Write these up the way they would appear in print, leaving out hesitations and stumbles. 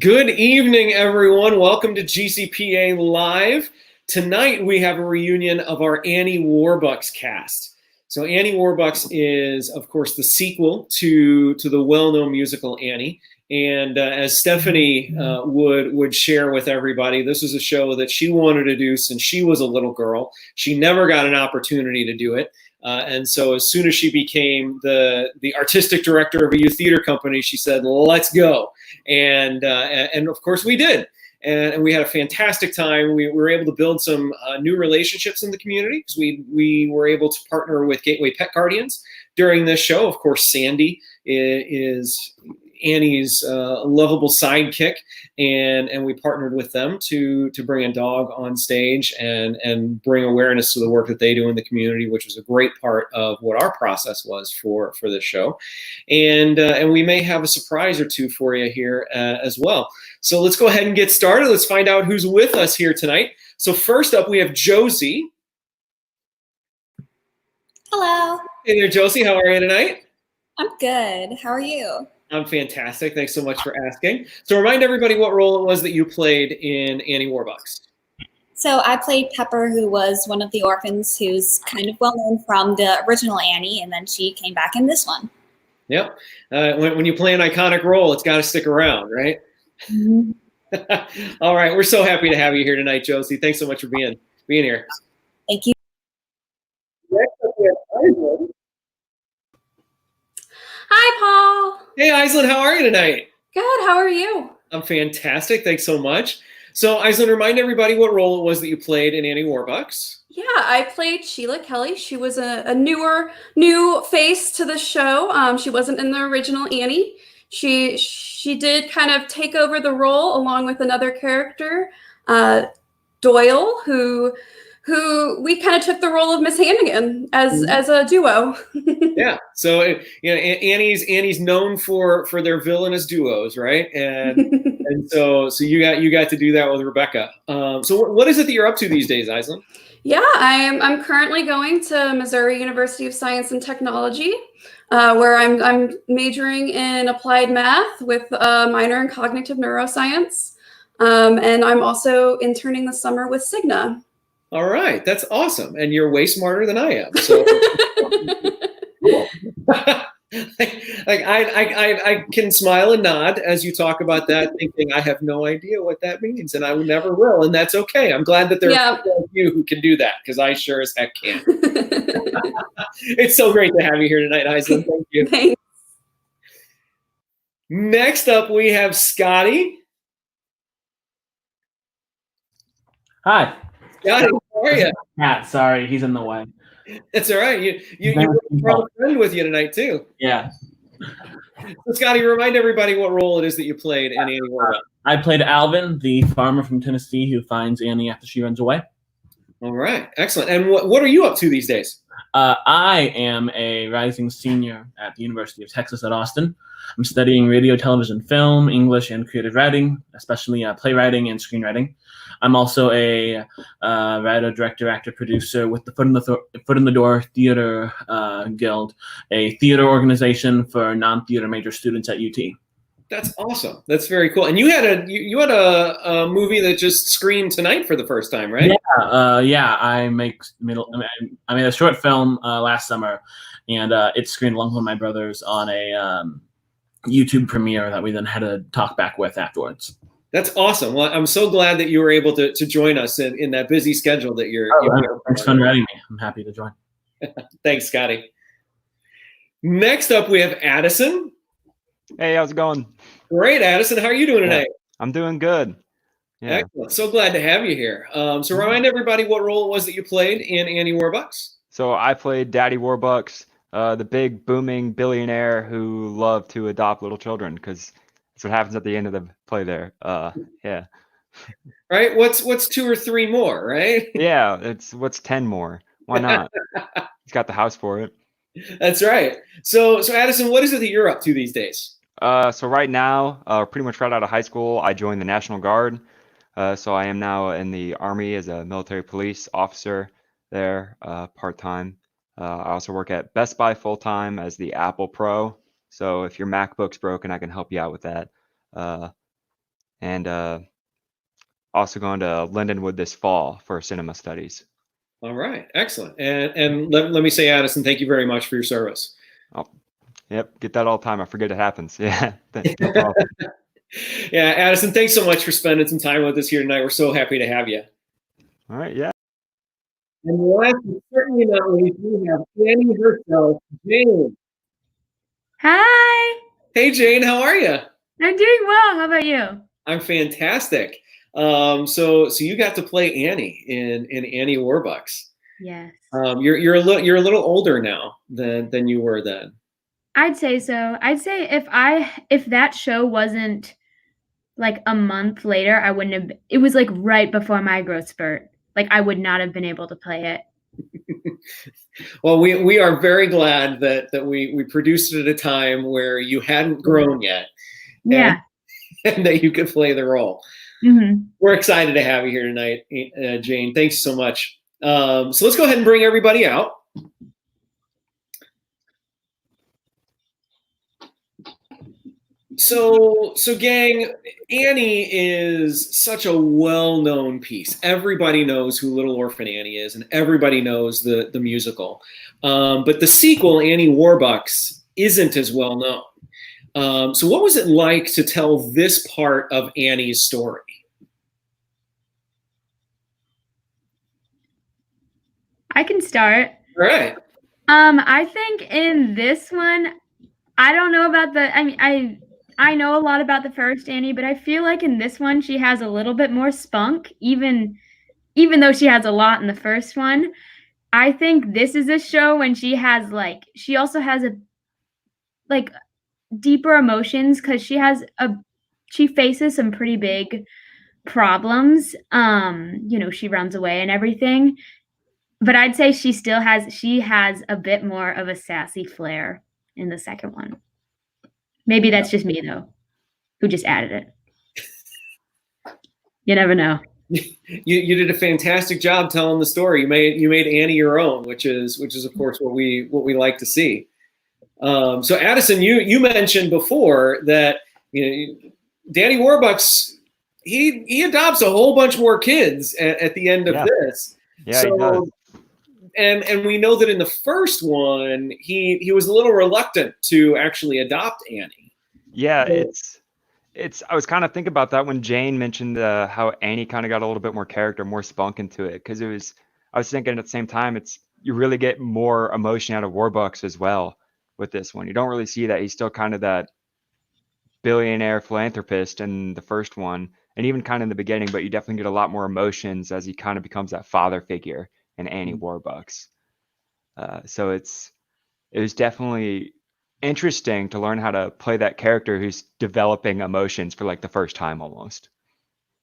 Good evening, everyone. Welcome to GCPA Live. Tonight we have a reunion of our Annie Warbucks cast. So Annie Warbucks is, of course, the sequel to the well-known musical Annie. And as Stephanie would share with everybody, this is a show that she wanted to do since she was a little girl. She never got an opportunity to do it. And so as soon as she became the artistic director of a youth theater company, she said, let's go. And of course we did. And we had a fantastic time. We were able to build some new relationships in the community because we were able to partner with Gateway Pet Guardians during this show. Of course, Sandy is Annie's lovable sidekick, and we partnered with them to bring a dog on stage and bring awareness to the work that they do in the community, which was a great part of what our process was for this show. And we may have a surprise or two for you here as well. So let's go ahead and get started. Let's find out who's with us here tonight. So first up, we have Josie. Hello. Hey there, Josie. How are you tonight? I'm good. How are you? I'm fantastic. Thanks so much for asking. So remind everybody what role it was that you played in Annie Warbucks. So I played Pepper, who was one of the orphans who's kind of well known from the original Annie, and then she came back in this one. Yep. When you play an iconic role, it's got to stick around, right? Mm-hmm. All right. We're so happy to have you here tonight, Josie. Thanks so much for being here. Thank you. Next up, we have Aislinn. Hi, Paul. Hey, Aislinn. How are you tonight? Good. How are you? I'm fantastic. Thanks so much. So, Aislinn, remind everybody what role it was that you played in Annie Warbucks. Yeah, I played Sheila Kelly. She was a new face to the show. She wasn't in the original Annie. She did kind of take over the role along with another character, Doyle, who we kind of took the role of Miss Hannigan as a duo. Yeah. So Annie's known for their villainous duos, right? And so you got to do that with Rebecca. So what is it that you're up to these days, Aislinn? Yeah, I'm currently going to Missouri University of Science and Technology, where I'm majoring in applied math with a minor in cognitive neuroscience, and I'm also interning this summer with Cigna. All right, that's awesome, and you're way smarter than I am. So, I can smile and nod as you talk about that, thinking I have no idea what that means, and I never will, and that's okay. I'm glad that there are people like you who can do that, because I sure as heck can't. It's so great to have you here tonight, Aislinn. Thank you. Thanks. Next up, we have Scotty. Hi. Scotty, how are you? Matt, sorry, he's in the way. That's all right. You brought a friend with you tonight too. Yeah. So Scotty, remind everybody what role it is that you played in Annie Warbucks. I played Alvin, the farmer from Tennessee who finds Annie after she runs away. All right, excellent. And what are you up to these days? I am a rising senior at the University of Texas at Austin. I'm studying radio, television, film, English, and creative writing, especially playwriting and screenwriting. I'm also a writer, director, actor, producer with the Foot in the Door Theater Guild, a theater organization for non-theater major students at UT. That's awesome. That's very cool. And you had a movie that just screened tonight for the first time, right? Yeah. I made a short film last summer, and it screened along with my brothers on a YouTube premiere that we then had to talk back with afterwards. That's awesome. Well, I'm so glad that you were able to join us in that busy schedule that you're. Thanks for inviting me. I'm happy to join. Thanks, Scotty. Next up, we have Addison. Hey, how's it going? Great, Addison. How are you doing tonight? I'm doing good. Yeah. Excellent. So glad to have you here. So remind everybody what role it was that you played in Annie Warbucks. So I played Daddy Warbucks, the big booming billionaire who loved to adopt little children, because that's what happens at the end of the play there. Yeah. Right? What's 2 or 3 more, right? Yeah, what's 10 more? Why not? He's got the house for it. That's right. So Addison, what is it that you're up to these days? So right now, pretty much right out of high school, I joined the National Guard. So I am now in the Army as a military police officer there, part-time. I also work at Best Buy full-time as the Apple Pro. So if your MacBook's broken, I can help you out with that. and also going to Lindenwood this fall for cinema studies. All right, excellent. And let me say, Addison, thank you very much for your service. Oh, yep, get that all the time. I forget it happens. Yeah, no problem. Yeah, Addison, thanks so much for spending some time with us here tonight. We're so happy to have you. All right, yeah. And last but certainly not least, we have Annie herself, Jane. Hi. Hey, Jane, how are you? I'm doing well. How about you? I'm fantastic. So you got to play Annie in Annie Warbucks. Yes. You're a little older now than you were then. I'd say so. I'd say if that show wasn't like a month later, I wouldn't have. It was like right before my growth spurt. Like I would not have been able to play it. Well, we are very glad that we produced it at a time where you hadn't grown yet. Yeah. And that you could play the role. Mm-hmm. We're excited to have you here tonight, Jane. Thanks so much. So let's go ahead and bring everybody out. So gang, Annie is such a well-known piece. Everybody knows who Little Orphan Annie is, and everybody knows the musical. But the sequel, Annie Warbucks, isn't as well known. So what was it like to tell this part of Annie's story? I can start. All right. I think in this one, I don't know about the. I mean, I know a lot about the first Annie, but I feel like in this one she has a little bit more spunk, even though she has a lot in the first one. I think this is a show when she also has a deeper emotions because she faces some pretty big problems. She runs away and everything. But I'd say she has a bit more of a sassy flair in the second one. Maybe that's just me though, who just added it. You never know. You did a fantastic job telling the story. You made Annie your own, which is of course what we like to see. So Addison, you mentioned before that Danny Warbucks he adopts a whole bunch more kids at the end of this. Yeah, he does. And we know that in the first one he was a little reluctant to actually adopt Annie. Yeah, it's I was kind of thinking about that when Jane mentioned how Annie kind of got a little bit more character, more spunk into it, because I was thinking at the same time you really get more emotion out of Warbucks as well with this one. You don't really see that. He's still kind of that billionaire philanthropist in the first one, and even kind of in the beginning, but you definitely get a lot more emotions as he kind of becomes that father figure in Annie Warbucks. So it was definitely interesting to learn how to play that character who's developing emotions for like the first time almost.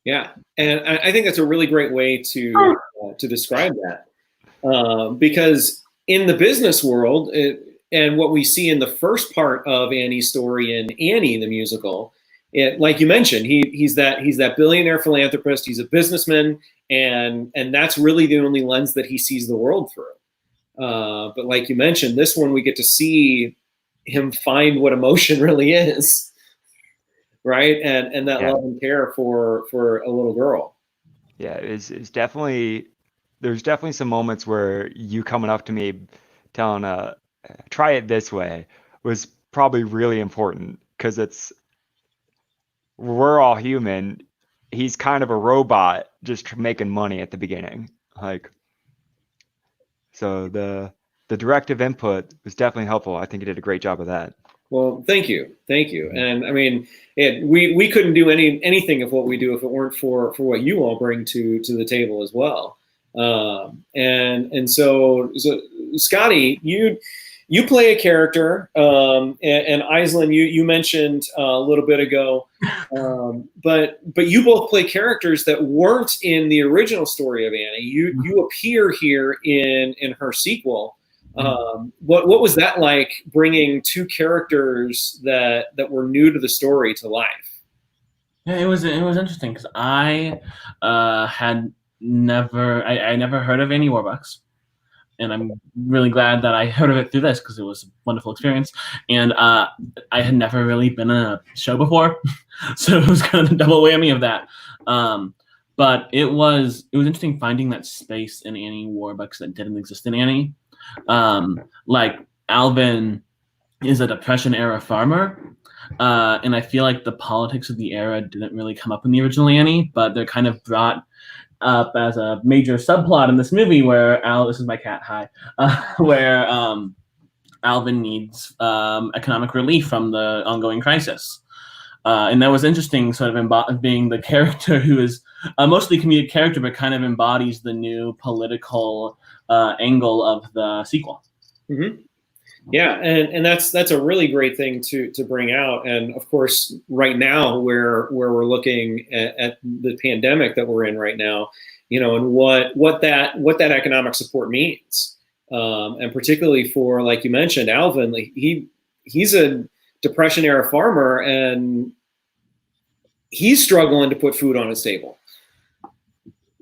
Yeah, and I think that's a really great way to describe that, because in the business world, and what we see in the first part of Annie's story in Annie the musical, like you mentioned, he's that billionaire philanthropist. He's a businessman, and that's really the only lens that he sees the world through. But like you mentioned, this one we get to see him find what emotion really is, right? And that love and care for a little girl. Yeah, it's definitely, there's definitely some moments where you coming up to me telling try it this way was probably really important, because we're all human. He's kind of a robot just making money at the beginning, so the directive input was definitely helpful. I think he did a great job of that. Well, thank you. And I mean, we couldn't do anything of what we do if it weren't for what you all bring to the table as well. And so Scotty, you play a character, and Aislinn, you mentioned a little bit ago, but you both play characters that weren't in the original story of Annie. You appear here in her sequel. What was that like, bringing two characters that were new to the story to life? Yeah, it was interesting because I had never heard of Annie Warbucks. and I'm really glad that I heard of it through this because it was a wonderful experience. And I had never really been in a show before, so it was kind of the double whammy of that. But it was interesting finding that space in Annie Warbucks that didn't exist in Annie. Like Alvin is a Depression era farmer, and I feel like the politics of the era didn't really come up in the original Annie, but they're kind of brought up as a major subplot in this movie where this is my cat, hi, where Alvin needs economic relief from the ongoing crisis. And that was interesting, sort of being the character who is a mostly comedic character, but kind of embodies the new political angle of the sequel. Mm-hmm. Yeah, and that's a really great thing to bring out. And of course, right now, where we're looking at the pandemic that we're in right now, and what that economic support means, and particularly for, like you mentioned, Alvin, like he's a Depression era farmer, and he's struggling to put food on his table.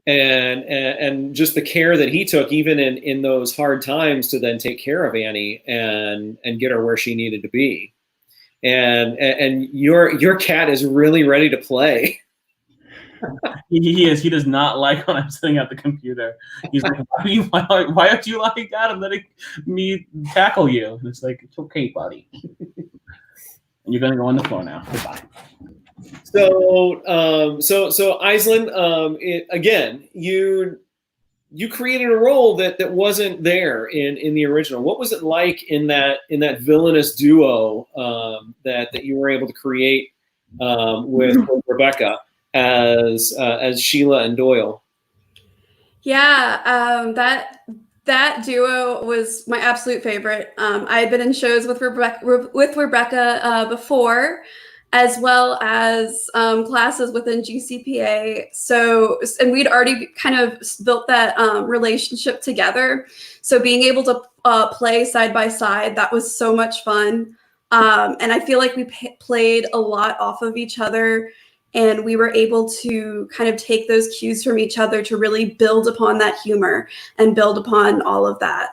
And just the care that he took, even in those hard times, to then take care of Annie and get her where she needed to be. And your cat is really ready to play. He is. He does not like when I'm sitting at the computer. He's like, why aren't you like that and letting me tackle you? And it's like, it's okay, buddy. And you're gonna go on the floor now. Goodbye. So Aislinn, again, you created a role that wasn't there in the original. What was it like in that villainous duo that you were able to create with Rebecca as Sheila and Doyle? Yeah, that duo was my absolute favorite. I had been in shows with Rebecca before, as well as classes within GCPA. And we'd already kind of built that relationship together. So being able to play side by side, that was so much fun. And I feel like we played a lot off of each other, and we were able to kind of take those cues from each other to really build upon that humor and build upon all of that.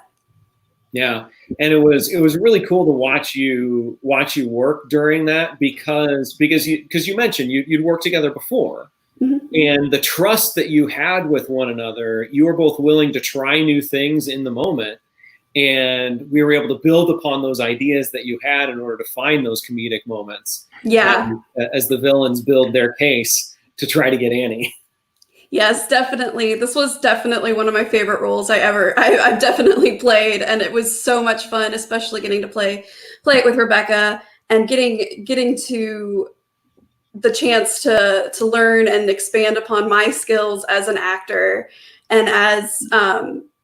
Yeah, and it was really cool to watch you work during that because you mentioned you'd worked together before, mm-hmm. and the trust that you had with one another, you were both willing to try new things in the moment, and we were able to build upon those ideas that you had in order to find those comedic moments. Yeah, as the villains build their case to try to get Annie. Yes, definitely. This was definitely one of my favorite roles I've definitely played, and it was so much fun, especially getting to play it with Rebecca and getting to the chance to learn and expand upon my skills as an actor and as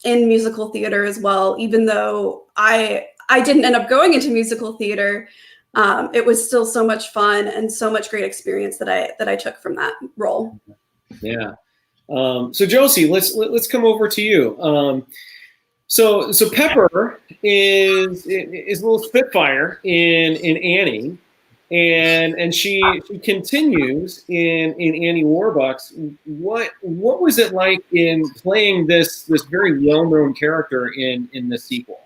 in musical theater as well. Even though I didn't end up going into musical theater, it was still so much fun and so much great experience that I took from that role. Yeah. So Josie, let's come over to you. So Pepper is a little spitfire in Annie, and she continues in Annie Warbucks. What was it like in playing this very well-known character in the sequel?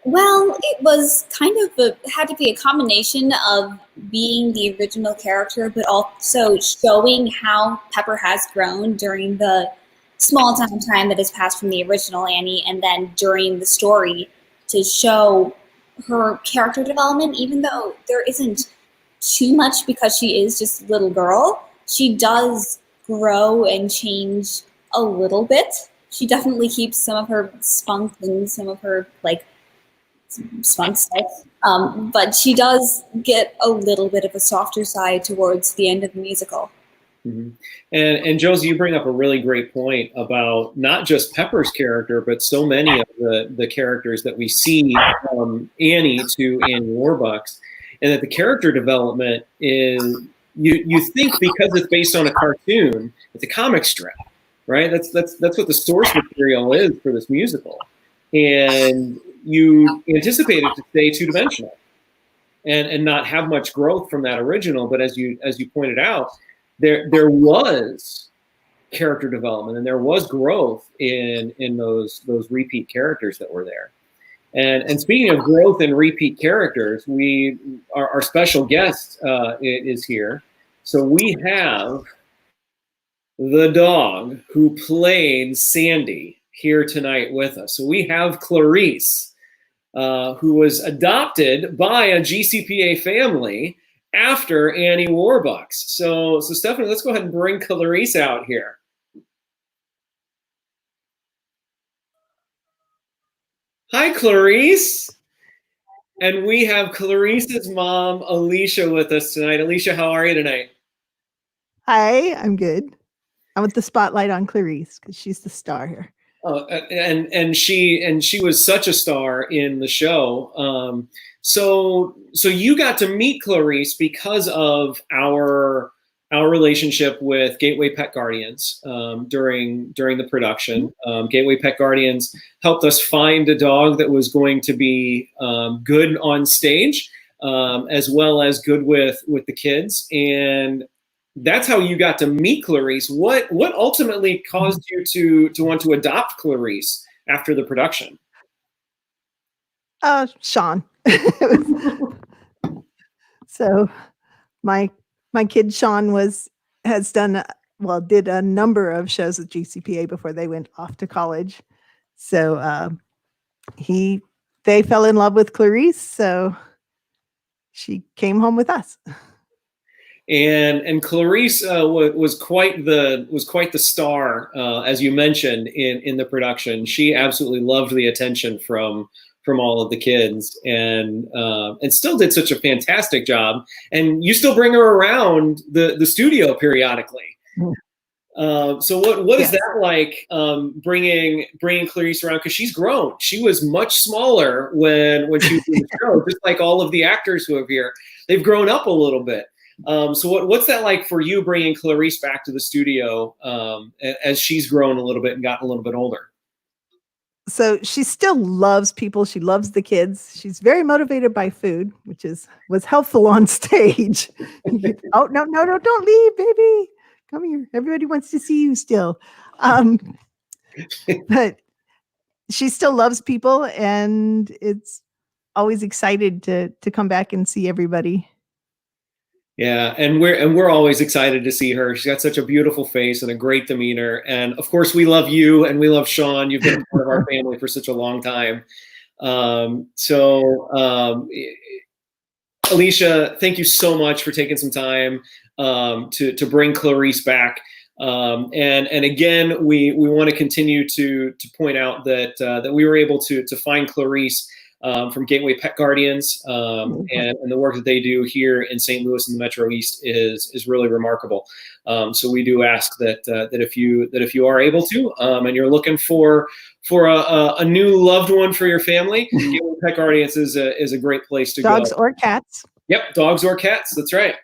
Well, it was kind of had to be a combination of being the original character, but also showing how Pepper has grown during the small time that has passed from the original Annie, and then during the story to show her character development. Even though there isn't too much because she is just a little girl, she does grow and change a little bit. She definitely keeps some of her spunk and some of her spunk stuff, but she does get a little bit of a softer side towards the end of the musical. Mm-hmm. And Josie, you bring up a really great point about not just Pepper's character, but so many of the characters that we see from Annie to Annie Warbucks, and that the character development is, you think because it's based on a cartoon, it's a comic strip, right? That's what the source material is for this musical, and you anticipate it to stay two-dimensional and not have much growth from that original. But as you pointed out, there was character development, and there was growth in those repeat characters that were there. And speaking of growth and repeat characters, our special guest is here. So we have the dog who played Sandy here tonight with us. So we have Clarice, who was adopted by a GCPA family after Annie Warbucks. So Stephanie, let's go ahead and bring Clarice out here. Hi, Clarice. And we have Clarice's mom, Alicia, with us tonight. Alicia, how are you tonight? Hi, I'm good. I want the spotlight on Clarice because she's the star here. Oh, and she was such a star in the show. So you got to meet Clarice because of our relationship with Gateway Pet Guardians during the production. Gateway Pet Guardians helped us find a dog that was going to be good on stage, as well as good with the kids, and that's how you got to meet Clarice. What ultimately caused you to want to adopt Clarice after the production? Sean. So my kid Sean did a number of shows with GCPA before they went off to college. So they fell in love with Clarice, so she came home with us. And Clarice was quite the star, as you mentioned in the production. She absolutely loved the attention from all of the kids, and still did such a fantastic job. And you still bring her around the studio periodically. So what is that like, bringing Clarice around? Because she's grown. She was much smaller when she was in the show, just like all of the actors who are here. They've grown up a little bit. So what's that like for you, bringing Clarice back to the studio as she's grown a little bit and gotten a little bit older? So she still loves people. She loves the kids. She's very motivated by food, which was helpful on stage. Oh, no, don't leave, baby. Come here. Everybody wants to see you still. But she still loves people, and it's always excited to come back and see everybody. Yeah, and we're always excited to see her. She's got such a beautiful face and a great demeanor. And of course, we love you and we love Sean. You've been part of our family for such a long time. Alicia, thank you so much for taking some time to bring Clarice back. And again, we want to continue to point out that we were able to find Clarice from Gateway Pet Guardians, and the work that they do here in St. Louis and the Metro East is really remarkable. So we do ask that if you are able to, and you're looking for a new loved one for your family, Gateway Pet Guardians is a great place to go. Dogs or cats. Yep, dogs or cats. That's right.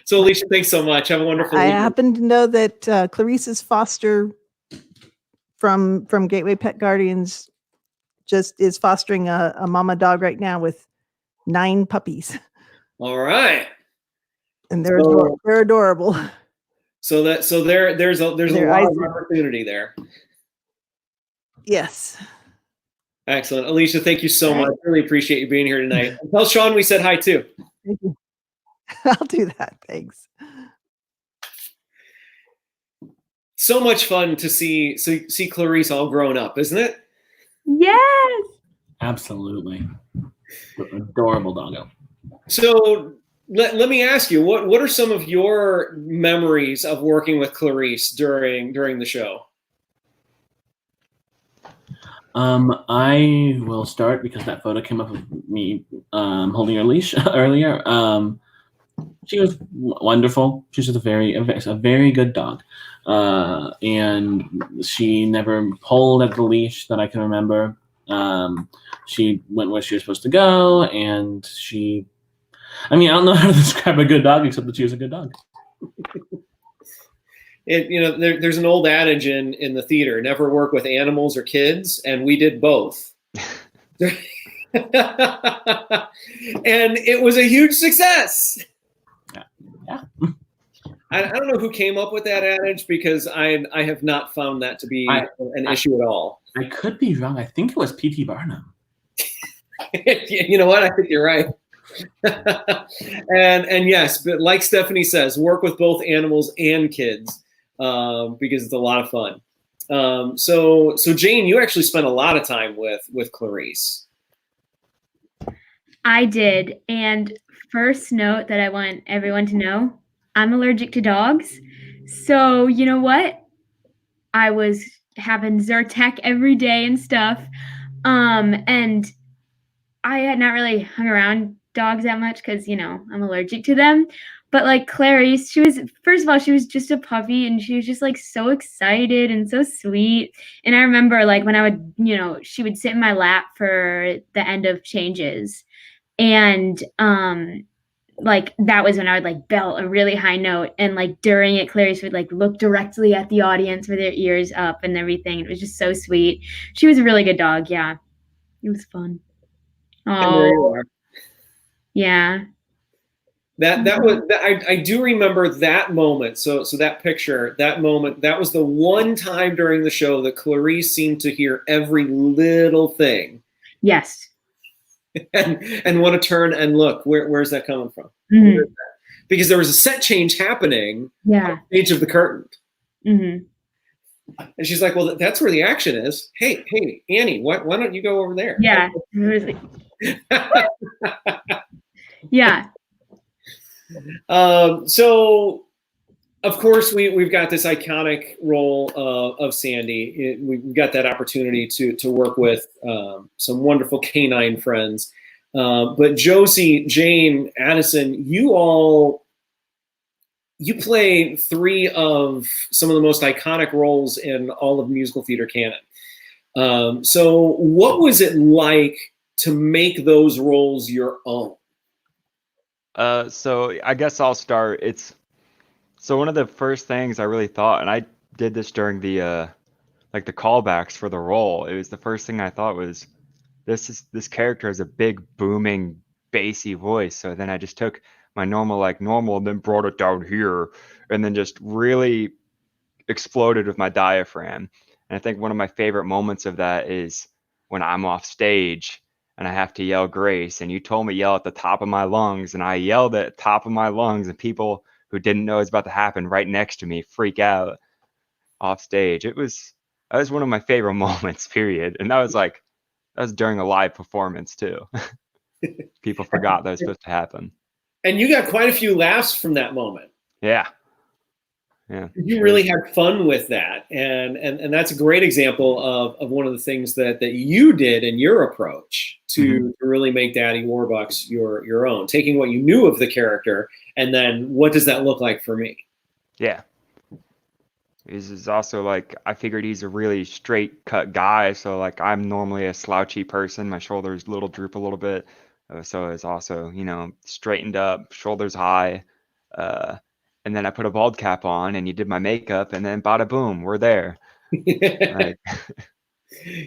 So Alicia, thanks so much. Have a wonderful weekend. I happen to know that Clarice's foster from Gateway Pet Guardians just is fostering a mama dog right now with 9 puppies. All right. And they're adorable. So there's a lot of opportunity there. Yes. Excellent. Alicia, thank you so much. Really appreciate you being here tonight. And tell Sean we said hi too. Thank you. I'll do that. Thanks. So much fun to see Clarice all grown up, isn't it? Yes. Absolutely. Adorable doggo. So let me ask you, what are some of your memories of working with Clarice during the show? I will start because that photo came up of me holding her leash earlier. She was wonderful. She was just a very good dog, and she never pulled at the leash that I can remember. She went where she was supposed to go, and I don't know how to describe a good dog except that she was a good dog. There's an old adage in the theater: never work with animals or kids, and we did both. And it was a huge success. Yeah. I don't know who came up with that adage because I have not found that to be an issue at all. I could be wrong. I think it was P.T. Barnum. You know what? I think you're right. and yes, but like Stephanie says, work with both animals and kids because it's a lot of fun. So Jane, you actually spent a lot of time with Clarice. I did. And first note that I want everyone to know, I'm allergic to dogs. So you know what? I was having Zyrtec every day and stuff. And I had not really hung around dogs that much because, I'm allergic to them. But like Clarice, first of all, she was just a puppy and she was just like so excited and so sweet. And I remember like when I would, she would sit in my lap for the end of changes. And like that was when I would like belt a really high note, and like during it Clarice would like look directly at the audience with her ears up and everything. It was just so sweet. She was a really good dog. Yeah, it was fun. And there you are. Yeah, that was I do remember that moment. So that picture, that moment, that was the one time during the show that Clarice seemed to hear every little thing. Yes. and want to turn and look. Where's that coming from? Mm-hmm. Because there was a set change happening. Yeah. On the edge of the curtain. Mm-hmm. And she's like, "Well, that's where the action is. Hey, Annie, why don't you go over there?" Yeah. Yeah. So, of course, we've got this iconic role of Sandy. We've got that opportunity to work with some wonderful canine friends. But Josie, Jane, Addison, you play three of some of the most iconic roles in all of musical theater canon. So what was it like to make those roles your own? So I guess I'll start. So one of the first things I really thought, and I did this during the like the callbacks for the role, it was the first thing I thought was this character has a big booming bassy voice. So then I just took my normal and then brought it down here and then just really exploded with my diaphragm. And I think one of my favorite moments of that is when I'm off stage and I have to yell Grace, and you told me yell at the top of my lungs, and I yelled at the top of my lungs, and people who didn't know it was about to happen right next to me freak out off stage. That was one of my favorite moments, period. And that was during a live performance too. People forgot that was supposed to happen. And you got quite a few laughs from that moment. Yeah. You really had fun with that, and that's a great example of one of the things that you did in your approach to really make Daddy Warbucks your own, taking what you knew of the character and then what does that look like for me? Yeah. This is also like, I figured he's a really straight cut guy, so like I'm normally a slouchy person, my shoulders droop a little bit, so it's also straightened up, shoulders high. And then I put a bald cap on and you did my makeup and then bada boom, we're there. Like,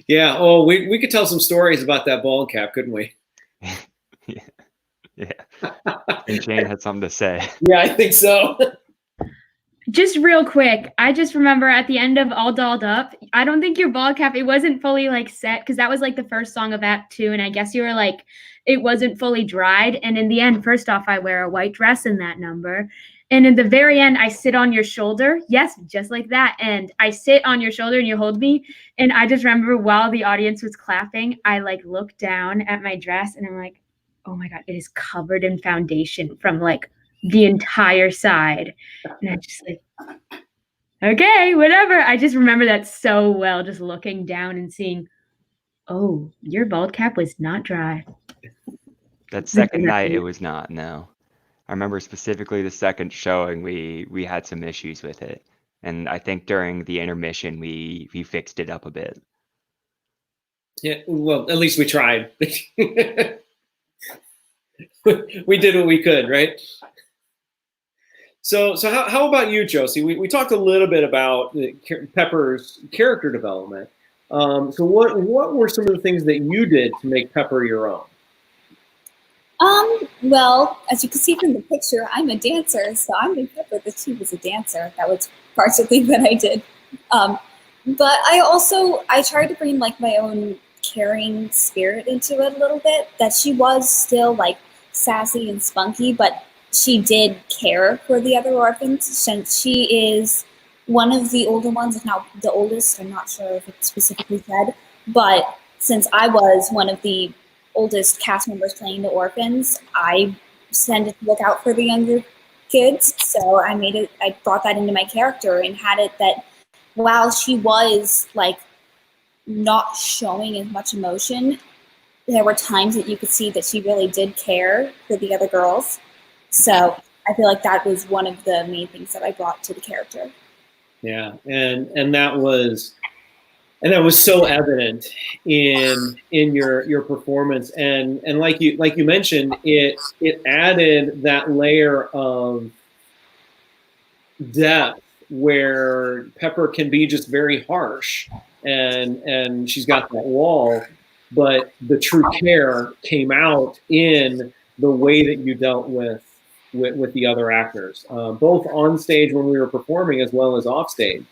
yeah. Oh, we could tell some stories about that bald cap, couldn't we? Yeah. And Jane had something to say. Yeah, I think so. Just real quick, I just remember at the end of All Dolled Up, I don't think your bald cap, it wasn't fully like set because that was like the first song of Act 2. And I guess you were like, it wasn't fully dried. And in the end, first off, I wear a white dress in that number. And in the very end, I sit on your shoulder. Yes, just like that. And I sit on your shoulder and you hold me. And I just remember while the audience was clapping, I like looked down at my dress and I'm like, oh my God, it is covered in foundation from like the entire side. And I just like, okay, whatever. I just remember that so well, just looking down and seeing, oh, your bald cap was not dry. That second night, it was not, no. I remember specifically the second showing, we had some issues with it. And I think during the intermission, we fixed it up a bit. Yeah, well, at least we tried. We did what we could, right? So how about you, Josie? We talked a little bit about Pepper's character development. So what were some of the things that you did to make Pepper your own? Well, as you can see from the picture, I'm a dancer, so I'm in Pepper that she was a dancer. That was partially what I did. Um, but I tried to bring like my own caring spirit into it a little bit. That she was still like sassy and spunky, but she did care for the other orphans since she is one of the older ones, if not the oldest. I'm not sure if it specifically said, but since I was one of the oldest cast members playing the orphans, I tended to look out for the younger kids. So I brought that into my character and had it that while she was like not showing as much emotion, there were times that you could see that she really did care for the other girls. So I feel like that was one of the main things that I brought to the character. Yeah, and that was so evident in your performance, and like you mentioned, it added that layer of depth where Pepper can be just very harsh, and she's got that wall, but the true care came out in the way that you dealt with the other actors, both on stage when we were performing as well as off stage,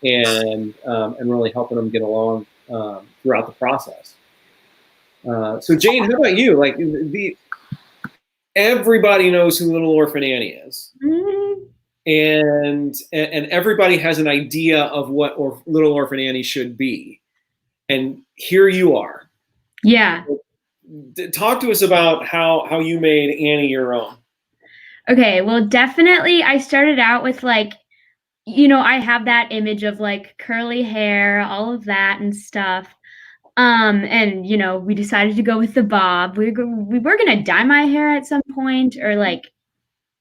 and really helping them get along throughout the process. So Jane, how about you? Like everybody knows who Little Orphan Annie is, and everybody has an idea of what Little Orphan Annie should be, and here you are. Yeah. Talk to us about how you made Annie your own. Okay, well, definitely I started out with like, I have that image of like curly hair, all of that and stuff. And we decided to go with the bob. We were gonna dye my hair at some point or like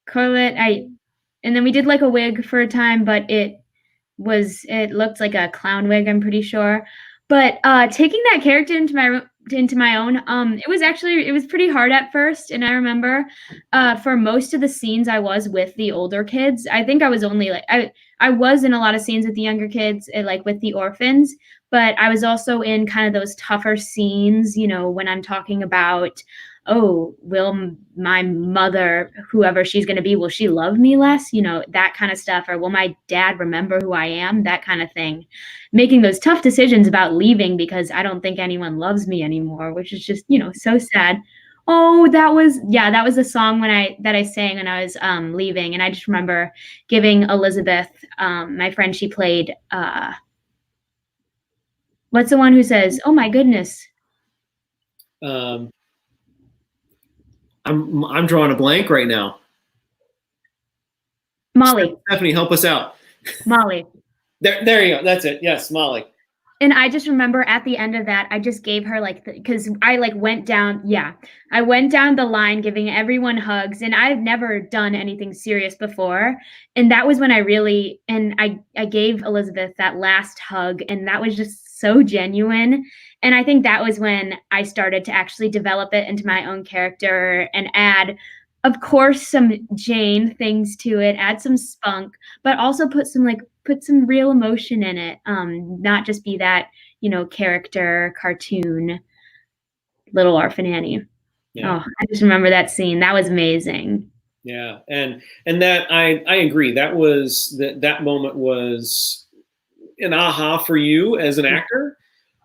curl it. And then we did like a wig for a time, but it looked like a clown wig, I'm pretty sure. But taking that character into my own, it was pretty hard at first. And I remember for most of the scenes I was with the older kids. I think I was only like I was in a lot of scenes with the younger kids, like with the orphans, but I was also in kind of those tougher scenes, when I'm talking about, oh, will my mother, whoever she's going to be, will she love me less? That kind of stuff. Or will my dad remember who I am? That kind of thing. Making those tough decisions about leaving because I don't think anyone loves me anymore, which is just, so sad. Oh, that was the song that I sang when I was leaving. And I just remember giving Elizabeth, my friend, she played, what's the one who says, oh my goodness? I'm drawing a blank right now. Molly. Stephanie, help us out. Molly. There you go. That's it. Yes, Molly. And I just remember at the end of that, I just gave her because I went down the line giving everyone hugs, and I've never done anything serious before. And that was when I gave Elizabeth that last hug, and that was just so genuine. And I think that was when I started to actually develop it into my own character and add, of course, some Jane things to it, add some spunk, but also put some real emotion in it. Not just be that, character cartoon Little Orphan Annie. Yeah. Oh, I just remember that scene. That was amazing. Yeah. And that I agree. That moment was an aha for you as an actor,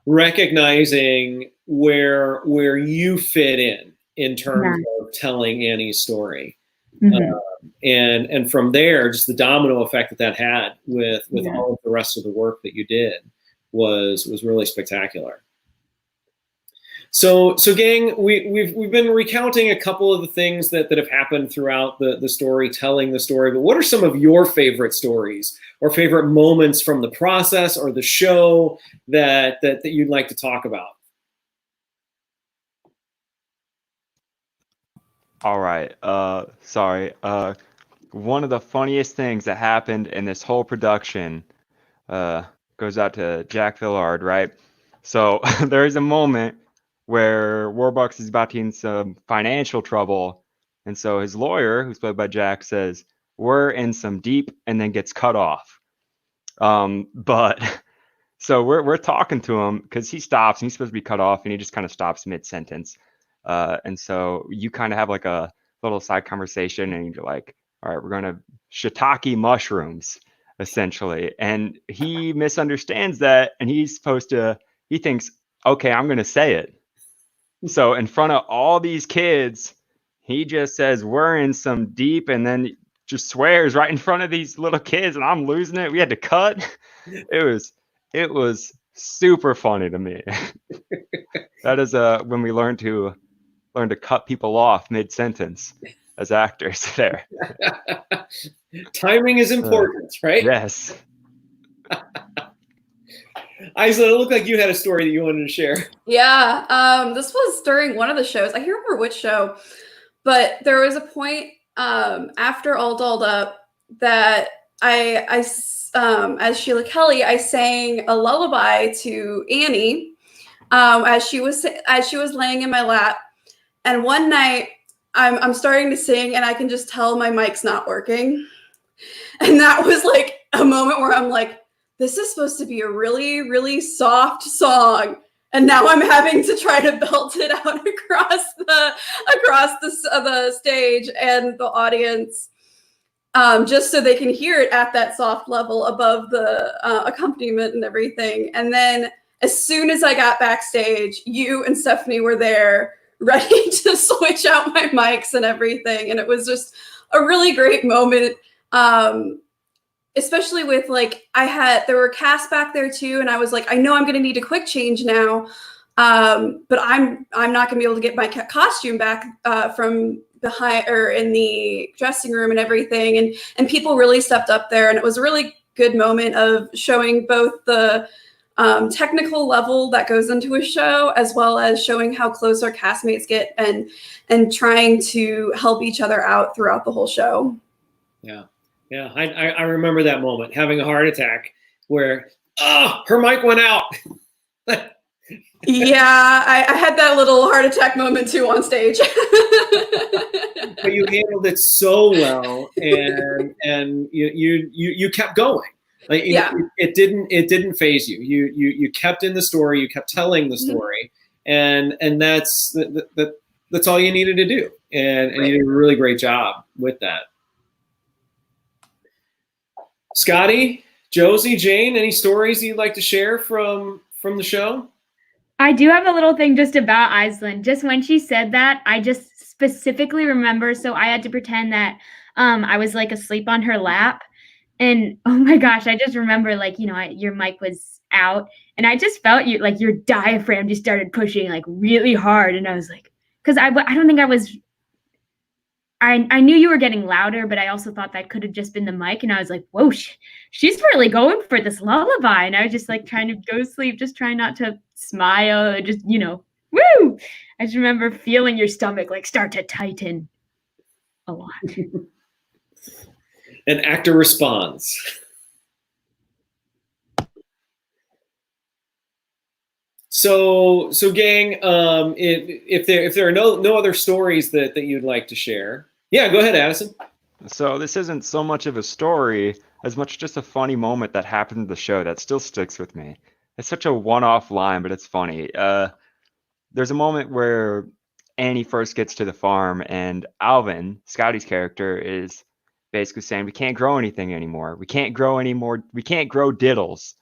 recognizing where you fit in terms of telling Annie's story. Mm-hmm. And from there, just the domino effect that had with all of the rest of the work that you did was really spectacular. So gang, we've been recounting a couple of the things that have happened throughout the story, telling the story. But what are some of your favorite stories or favorite moments from the process or the show that you'd like to talk about? All right. Sorry. One of the funniest things that happened in this whole production goes out to Jack Villard, right? So there is a moment where Warbucks is about to get in some financial trouble, and so his lawyer, who's played by Jack, says, "We're in some deep," and then gets cut off. But so we're talking to him because he stops and he's supposed to be cut off, and he just kind of stops mid-sentence. And so you kind of have like a little side conversation, and you're like, all right, we're going to shiitake mushrooms, essentially. And he misunderstands that, and he thinks, okay, I'm going to say it. So in front of all these kids, he just says, we're in some deep, and then just swears right in front of these little kids, and I'm losing it. We had to cut. It was super funny to me. That is when we learn to cut people off mid-sentence as actors there. Timing is important, right? Yes. Isa, it looked like you had a story that you wanted to share. Yeah, this was during one of the shows. I can't remember which show, but there was a point after All Dolled Up that I as Sheila Kelly, I sang a lullaby to Annie as she was laying in my lap. And one night, I'm starting to sing, and I can just tell my mic's not working. And that was like a moment where I'm like, this is supposed to be a really, really soft song, and now I'm having to try to belt it out across the stage and the audience, just so they can hear it at that soft level above the accompaniment and everything. And then as soon as I got backstage, you and Stephanie were there, ready to switch out my mics and everything, and it was just a really great moment. Especially with like there were casts back there too, and I was like, I know I'm going to need a quick change now, but I'm not going to be able to get my costume back from behind or in the dressing room and everything, and people really stepped up there, and it was a really good moment of showing both the technical level that goes into a show, as well as showing how close our castmates get and trying to help each other out throughout the whole show. Yeah. Yeah, I remember that moment, having a heart attack where, her mic went out. Yeah, I had that little heart attack moment too on stage. But you handled it so well, and you kept going. Like, yeah, it didn't phase you. You kept in the story. You kept telling the story, and that's all you needed to do. And right. you did a really great job with that. Scotty, Josie, Jane, any stories you'd like to share from the show? I do have a little thing just about Iceland. Just when she said that, I just specifically remember, so I had to pretend that I was like asleep on her lap. And oh my gosh, I just remember like, your mic was out, and I just felt like your diaphragm just started pushing like really hard. And I was like, because I don't think I was, I knew you were getting louder, but I also thought that could have just been the mic. And I was like, whoa, she's really going for this lullaby. And I was just like trying to go to sleep, just trying not to smile, and just, woo! I just remember feeling your stomach like start to tighten a lot. An actor responds. So gang, if there are no other stories that you'd like to share, yeah, go ahead, Addison. So this isn't so much of a story as much just a funny moment that happened in the show that still sticks with me. It's such a one-off line, but it's funny. There's a moment where Annie first gets to the farm, and Alvin, Scotty's character, is basically saying, we can't grow anything anymore. We can't grow anymore. We can't grow diddles.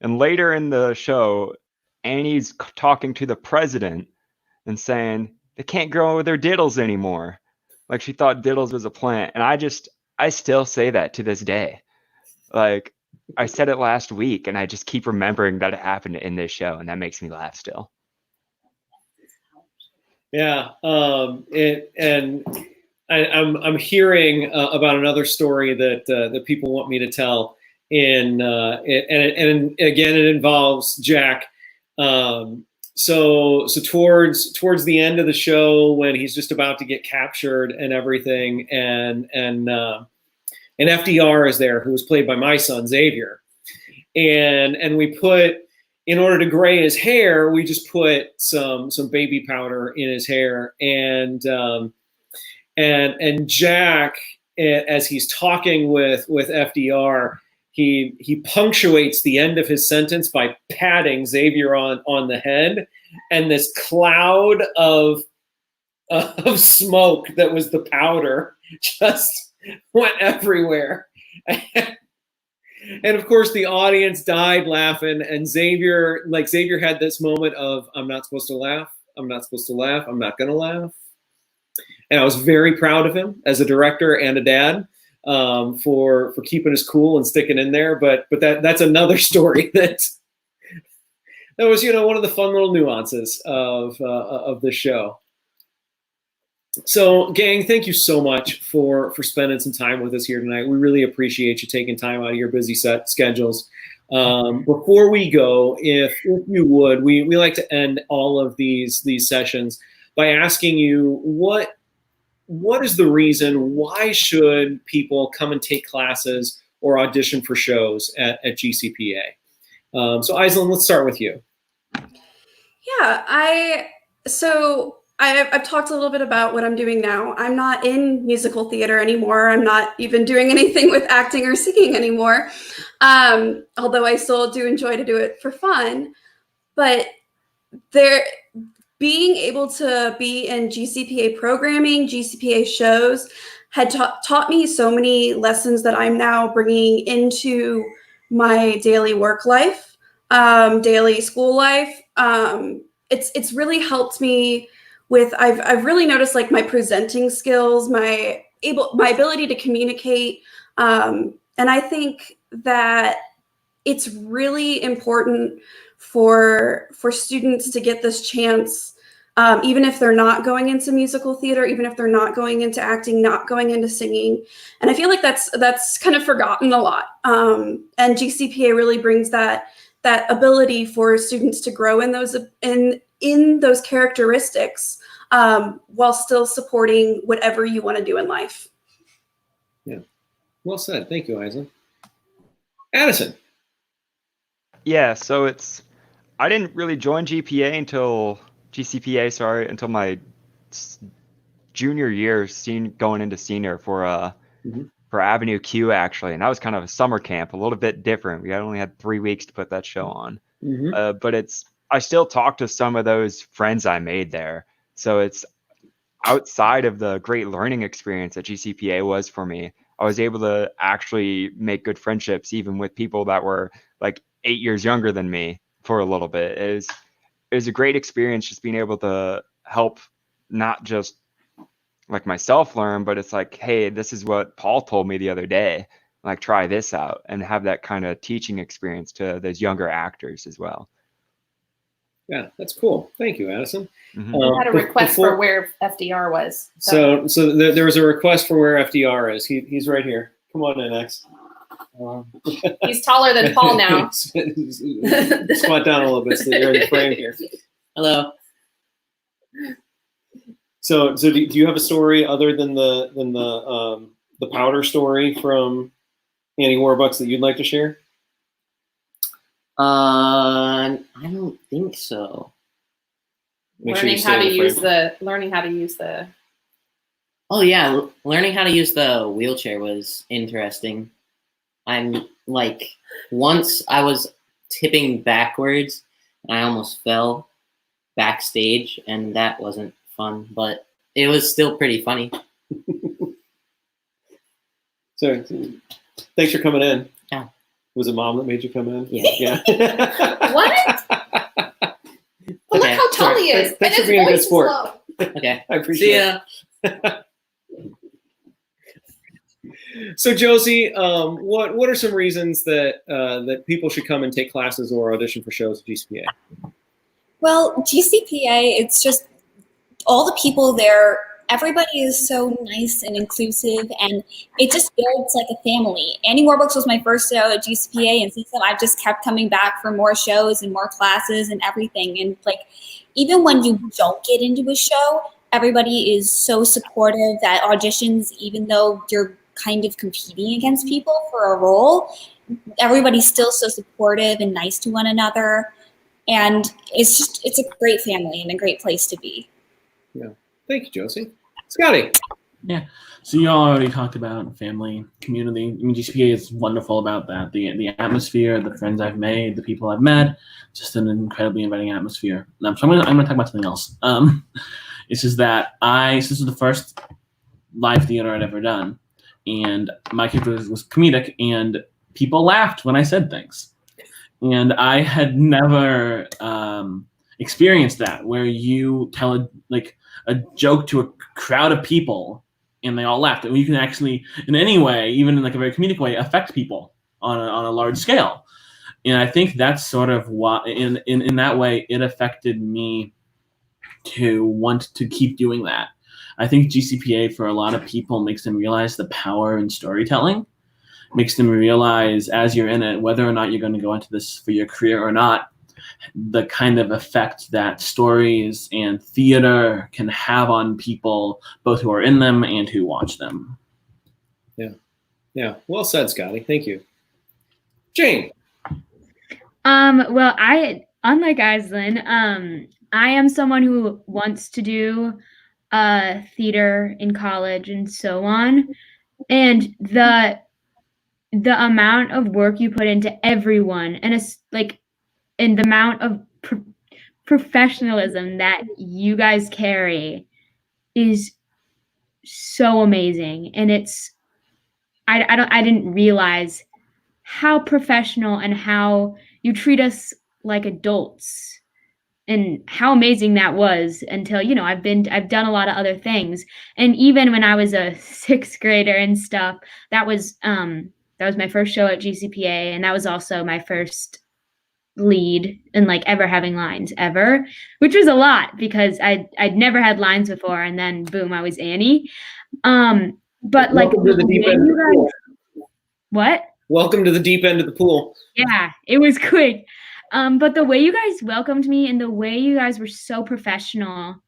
And later in the show, Annie's talking to the president and saying they can't grow their diddles anymore. Like she thought diddles was a plant. And I still say that to this day. Like I said it last week, and I just keep remembering that it happened in this show, and that makes me laugh still. Yeah. I'm hearing about another story that people want me to tell. And again, it involves Jack. So towards the end of the show, when he's just about to get captured and everything, and FDR is there, who was played by my son Xavier, and we put, in order to gray his hair, we just put some baby powder in his hair, and Jack, as he's talking with FDR, he punctuates the end of his sentence by patting Xavier on the head, and this cloud of of smoke that was the powder just went everywhere. And of course, the audience died laughing. And Xavier had this moment of, I'm not supposed to laugh. I'm not supposed to laugh. I'm not going to laugh. And I was very proud of him as a director and a dad for keeping his cool and sticking in there. But that's another story that was, one of the fun little nuances of the show. So, gang, thank you so much for spending some time with us here tonight. We really appreciate you taking time out of your busy set schedules. Before we go, if you would, we like to end all of these sessions by asking you what is the reason, why should people come and take classes or audition for shows at GCPA? So, Aislinn, let's start with you. Yeah, I've talked a little bit about what I'm doing now. I'm not in musical theater anymore. I'm not even doing anything with acting or singing anymore, although I still do enjoy to do it for fun. But being able to be in GCPA programming, GCPA shows, had taught me so many lessons that I'm now bringing into my daily work life, daily school life. It's really helped me with, I've really noticed like my presenting skills, my ability to communicate. And I think that it's really important for students to get this chance, even if they're not going into musical theater, even if they're not going into acting, not going into singing. And I feel like that's kind of forgotten a lot. And GCPA really brings that ability for students to grow in those characteristics, while still supporting whatever you want to do in life. Yeah, well said. Thank you, Aislinn. Addison. Yeah, so I didn't really join GCPA until my junior year, going into senior for Avenue Q, actually, and that was kind of a summer camp, a little bit different. We only had 3 weeks to put that show on, but I still talk to some of those friends I made there. So it's outside of the great learning experience that GCPA was for me. I was able to actually make good friendships, even with people that were like 8 years younger than me for a little bit. It was a great experience just being able to help not just like myself learn, but it's like, hey, this is what Paul told me the other day, like try this out, and have that kind of teaching experience to those younger actors as well. Yeah, that's cool. Thank you, Addison. We had a request for where FDR was. So there was a request for where FDR is. He's right here. Come on in, X. He's taller than Paul now. Squat down a little bit so you're in the frame here. Hello. So do you have a story other than the powder story from Annie Warbucks that you'd like to share? I don't think so. Learning how to use the. Oh yeah, learning how to use the wheelchair was interesting. I'm like, once I was tipping backwards and I almost fell backstage, and that wasn't fun, but it was still pretty funny. So thanks for coming in. Yeah. Was it Mom that made you come in? Yeah. What? Well, Okay, look how tall he is. Thanks and for being a his good voice is sport. low. Okay. I appreciate it. So Josie, what are some reasons that people should come and take classes or audition for shows at GCPA? Well, GCPA, it's just all the people there, everybody is so nice and inclusive, and it just feels like a family. Annie Warbucks was my first show at GCPA, and since then I've just kept coming back for more shows and more classes and everything. And like, even when you don't get into a show, everybody is so supportive at auditions, even though you're kind of competing against people for a role. Everybody's still so supportive and nice to one another. And it's a great family and a great place to be. Yeah. Thank you, Josie. Scotty. Yeah. So you all already talked about family, community. I mean, GCPA is wonderful about that. The atmosphere, the friends I've made, the people I've met, just an incredibly inviting atmosphere. So I'm gonna talk about something else. It's just that this was the first live theater I'd ever done, and my character was comedic, and people laughed when I said things. And I had never experienced that, where you tell a joke to a crowd of people and they all laughed. And you can actually, in any way, even in like a very comedic way, affect people on a large scale. And I think that's sort of what, in that way, it affected me to want to keep doing that. I think GCPA for a lot of people makes them realize the power in storytelling, makes them realize as you're in it, whether or not you're going to go into this for your career or not, the kind of effect that stories and theater can have on people, both who are in them and who watch them. Yeah. Well said, Scotty. Thank you. Jane. Well, unlike Aislinn, I am someone who wants to do theater in college and so on. And the amount of work you put into everyone, and it's and the amount of professionalism that you guys carry is so amazing. And I didn't realize how professional and how you treat us like adults and how amazing that was until, I've done a lot of other things. And even when I was a 6th grader and stuff, that was my first show at GCPA, and that was also my first lead and ever having lines ever, which was a lot because I'd never had lines before, and then boom, I was Annie. But welcome to the deep end of the pool. What? Welcome to the deep end of the pool. Yeah, it was quick. But the way you guys welcomed me and the way you guys were so professional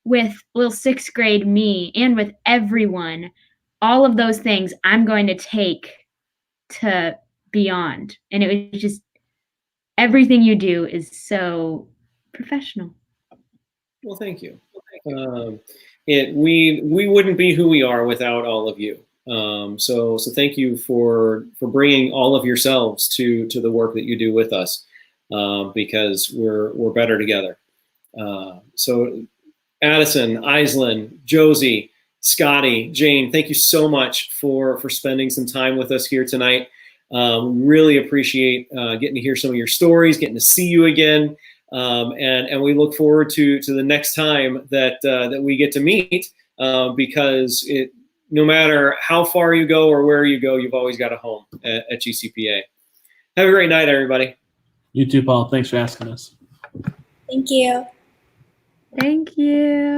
with little 6th grade me and with everyone, all of those things I'm going to take to beyond. And it was just, everything you do is so professional. Well, thank you. We wouldn't be who we are without all of you. So thank you for bringing all of yourselves to the work that you do with us, because we're better together. So Addison, Aislinn, Josie, Scotty, Jane, thank you so much for spending some time with us here tonight. Really appreciate getting to hear some of your stories, getting to see you again, and we look forward to the next time that we get to meet, because no matter how far you go or where you go, you've always got a home at GCPA. Have a great night, everybody. You too, Paul. Thanks for asking us. Thank you. Thank you.